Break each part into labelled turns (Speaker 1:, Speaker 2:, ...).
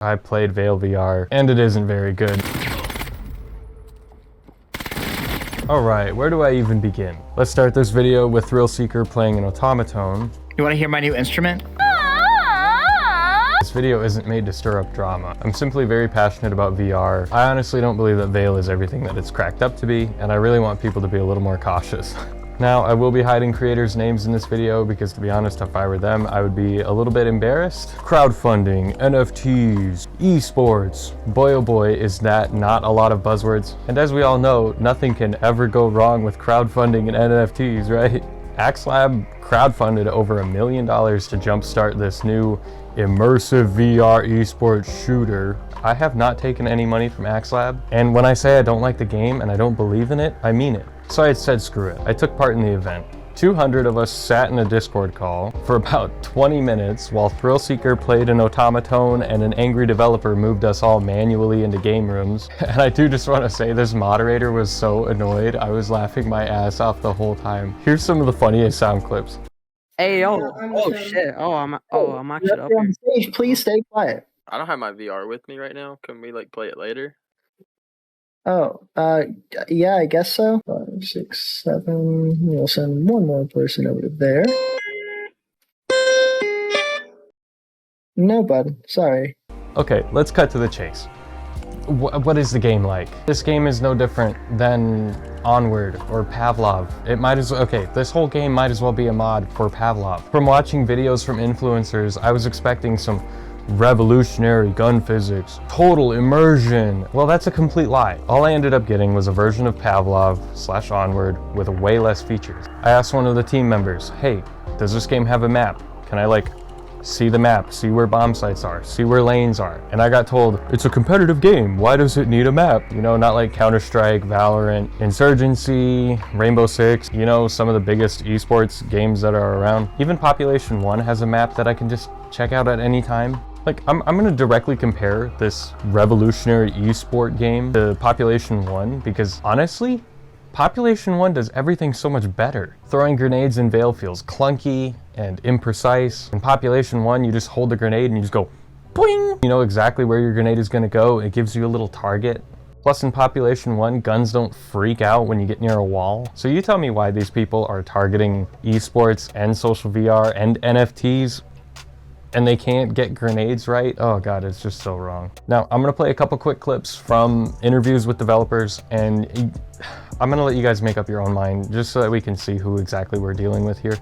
Speaker 1: I played Vail VR, and it isn't very good. Alright, where do I even begin? Let's start this video with Thrill Seeker playing an automaton.
Speaker 2: You want to hear my new instrument?
Speaker 1: This video isn't made to stir up drama. I'm simply very passionate about VR. I honestly don't believe that Vail is everything that it's cracked up to be, and I really want people to be a little more cautious. Now, I will be hiding creators' names in this video because, to be honest, if I were them, I would be a little bit embarrassed. Crowdfunding, NFTs, esports. Boy oh boy, is that not a lot of buzzwords. And as we all know, nothing can ever go wrong with crowdfunding and NFTs, right? AxeLab crowdfunded over $1 million to jumpstart this new immersive VR esports shooter. I have not taken any money from AxeLab, and when I say I don't like the game and I don't believe in it, I mean it. So I said screw it. I took part in the event. 200 of us sat in a Discord call for about 20 minutes while Thrill Seeker played an automaton and an angry developer moved us all manually into game rooms. And I do just want to say this moderator was so annoyed. I was laughing my ass off the whole time. Here's some of the funniest sound clips.
Speaker 3: Hey, yo. Oh, shit. I'm actually up here.
Speaker 4: Stage, please stay quiet.
Speaker 5: I don't have my VR with me right now. Can we play it later?
Speaker 4: Oh, yeah, I guess so. 5, 6, 7. We'll send one more person over there. No, bud. Sorry.
Speaker 1: Okay, let's cut to the chase. What is the game like? This game is no different than Onward or Pavlov. It might as well, okay, this whole game might as well be a mod for Pavlov. From watching videos from influencers, I was expecting some revolutionary gun physics, total immersion. Well, that's a complete lie. All I ended up getting was a version of Pavlov/Onward with way less features. I asked one of the team members, hey, does this game have a map? Can I see the map, see where bomb sites are, see where lanes are? And I got told, it's a competitive game, why does it need a map? You know, not like Counter-Strike, Valorant, Insurgency, Rainbow Six, you know, some of the biggest esports games that are around. Even Population 1 has a map that I can just check out at any time. I'm gonna directly compare this revolutionary esport game to Population 1 because honestly, Population 1 does everything so much better. Throwing grenades in Vail feels clunky and imprecise. In Population 1, you just hold the grenade and you just go boing! You know exactly where your grenade is gonna go. It gives you a little target. Plus in Population 1, guns don't freak out when you get near a wall. So you tell me why these people are targeting esports and social VR and NFTs and they can't get grenades right? Oh god, it's just so wrong. Now, I'm gonna play a couple quick clips from interviews with developers, and I'm gonna let you guys make up your own mind, just so that we can see who exactly we're dealing with here.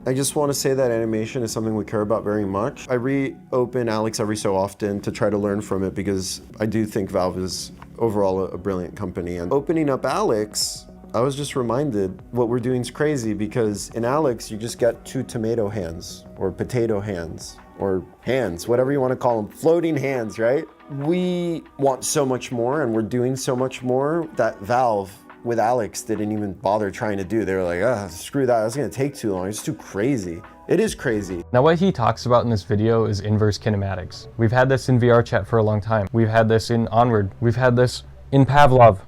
Speaker 6: I just want to say that animation is something we care about very much. I reopen Alex every so often to try to learn from it because I do think Valve is overall a brilliant company. And opening up Alex, I was just reminded what we're doing is crazy because in Alex, you just got 2 tomato hands or potato hands or hands, whatever you want to call them, floating hands, right? We want so much more and we're doing so much more that Valve with Alex didn't even bother trying to do. They were like, screw that, that's gonna take too long. It's too crazy. It is crazy.
Speaker 1: Now what he talks about in this video is inverse kinematics. We've had this in VR chat for a long time. We've had this in Onward. We've had this in Pavlov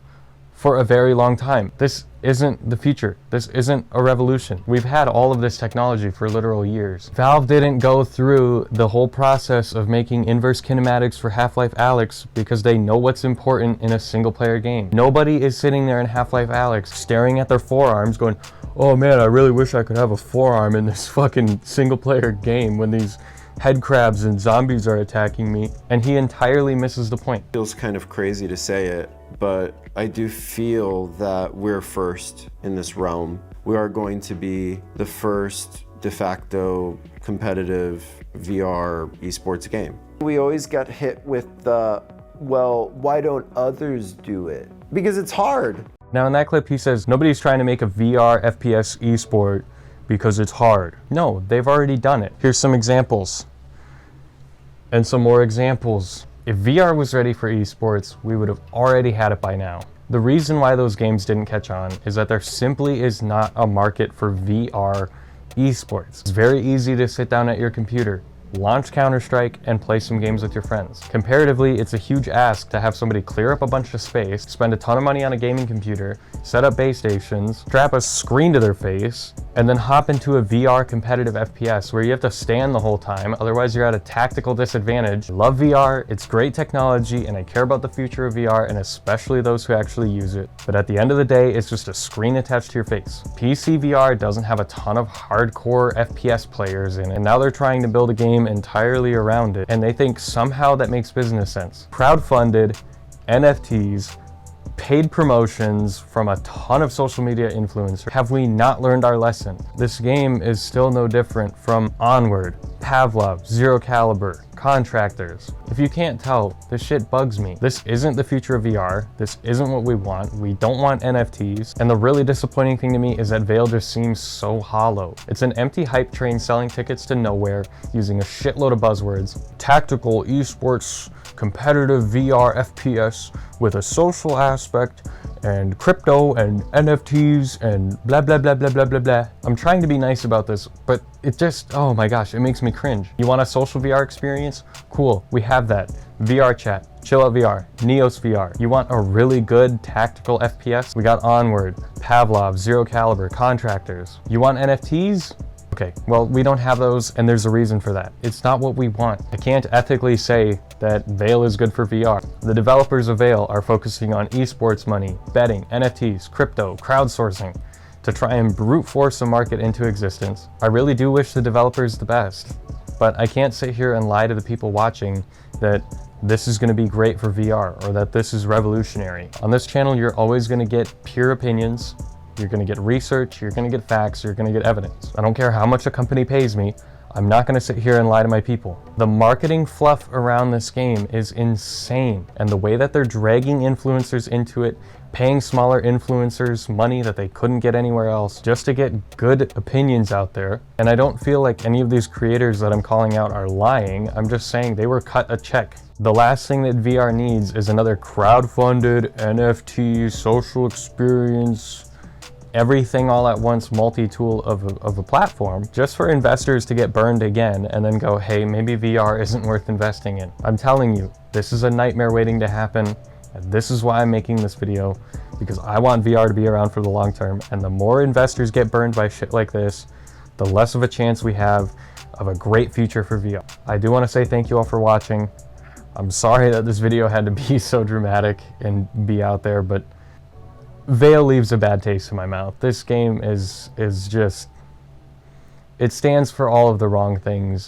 Speaker 1: for a very long time. This isn't the future. This isn't a revolution. We've had all of this technology for literal years. Valve didn't go through the whole process of making inverse kinematics for Half-Life Alyx because they know what's important in a single player game. Nobody is sitting there in Half-Life Alyx staring at their forearms going, oh man, I really wish I could have a forearm in this fucking single player game when these head crabs and zombies are attacking me. And he entirely misses the point.
Speaker 6: It feels kind of crazy to say it, but I do feel that we're first in this realm. We are going to be the first de facto competitive VR esports game. We always got hit with the, well, why don't others do it? Because it's hard.
Speaker 1: Now in that clip he says, nobody's trying to make a VR FPS esport because it's hard. No, they've already done it. Here's some examples. And some more examples. If VR was ready for esports, we would have already had it by now. The reason why those games didn't catch on is that there simply is not a market for VR esports. It's very easy to sit down at your computer launch Counter-Strike, and play some games with your friends. Comparatively, it's a huge ask to have somebody clear up a bunch of space, spend a ton of money on a gaming computer, set up base stations, strap a screen to their face, and then hop into a VR competitive FPS where you have to stand the whole time, otherwise you're at a tactical disadvantage. I love VR, it's great technology, and I care about the future of VR, and especially those who actually use it. But at the end of the day, it's just a screen attached to your face. PC VR doesn't have a ton of hardcore FPS players in it, and now they're trying to build a game entirely around it, and they think somehow that makes business sense. Crowdfunded, NFTs, paid promotions from a ton of social media influencers. Have we not learned our lesson? This game is still no different from Onward, Pavlov, Zero Caliber, Contractors. If you can't tell, this shit bugs me. This isn't the future of VR. This isn't what we want. We don't want NFTs. And the really disappointing thing to me is that Vail just seems so hollow. It's an empty hype train selling tickets to nowhere, using a shitload of buzzwords. Tactical, esports, competitive VR FPS with a social aspect, and crypto and NFTs and blah blah blah blah blah blah blah. I'm trying to be nice about this, but it just, oh my gosh, it makes me cringe. You want a social VR experience? Cool, we have that. VR chat, Chill Out VR, Neos VR. You want a really good tactical FPS? We got Onward, Pavlov, Zero Caliber, Contractors. You want NFTs? Okay, well, we don't have those, and there's a reason for that. It's not what we want. I can't ethically say that Vail is good for VR. The developers of Vail are focusing on esports money, betting, NFTs, crypto, crowdsourcing, to try and brute force a market into existence. I really do wish the developers the best, but I can't sit here and lie to the people watching that this is going to be great for VR, or that this is revolutionary. On this channel, you're always going to get pure opinions. You're going to get research, you're going to get facts, you're going to get evidence. I don't care how much a company pays me, I'm not going to sit here and lie to my people. The marketing fluff around this game is insane, and the way that they're dragging influencers into it, paying smaller influencers money that they couldn't get anywhere else just to get good opinions out there. And I don't feel like any of these creators that I'm calling out are lying. I'm just saying they were cut a check. The last thing that VR needs is another crowdfunded NFT social experience, everything all at once multi-tool of a platform just for investors to get burned again and then go, hey, maybe VR isn't worth investing in. I'm telling you, this is a nightmare waiting to happen, and this is why I'm making this video, because I want VR to be around for the long term, and the more investors get burned by shit like this, the less of a chance we have of a great future for VR. I do want to say thank you all for watching. I'm sorry that this video had to be so dramatic and be out there, but Vail leaves a bad taste in my mouth. This game is just, it stands for all of the wrong things,